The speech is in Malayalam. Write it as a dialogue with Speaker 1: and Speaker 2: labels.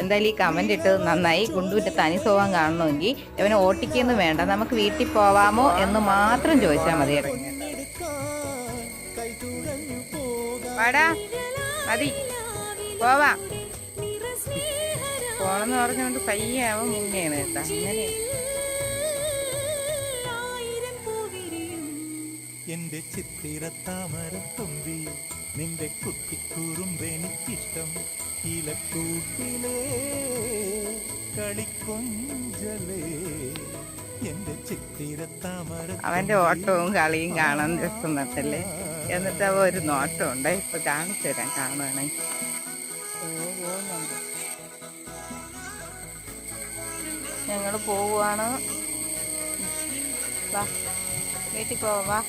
Speaker 1: എന്തായാലും ഈ കമന്റ് ഇട്ടത് നന്നായി. ഗുണ്ടുവിന്റെ തനി സ്വഭാവം കാണണമെങ്കിൽ ഇവനെ ഓട്ടിക്കൊന്നും വേണ്ട, നമുക്ക് വീട്ടിൽ പോവാമോ എന്ന് മാത്രം ചോദിച്ചാൽ മതി. വാടാ, മതി, പോവാ. പോണെന്ന് പറഞ്ഞുകൊണ്ട് പയ്യാവൻ മുങ്ങയാണ് കേട്ടാ. അങ്ങനെ
Speaker 2: എന്റെ ചിത്തിരത്താമരത്തുമ്പി നിന്റെ കുട്ടിക്കൂറുമ്പെനിക്കിഷ്ടം. ഇലക്കൂട്ടിലേ കളിക്കൊഞ്ചലേ എന്റെ ചിത്തിരത്താമര.
Speaker 1: അവന്റെ ഓട്ടവും കളിയും കാണാൻ രസം നട്ടല്ലേ. എന്നിട്ട് അവ ഒരു നോട്ടം ഉണ്ട്, ഇപ്പൊ കാണിച്ചു തരാം കാണുകയാണെങ്കിൽ. ഞങ്ങൾ പോവുകയാണ്. വാ, വീട്ടിൽ പോവാ.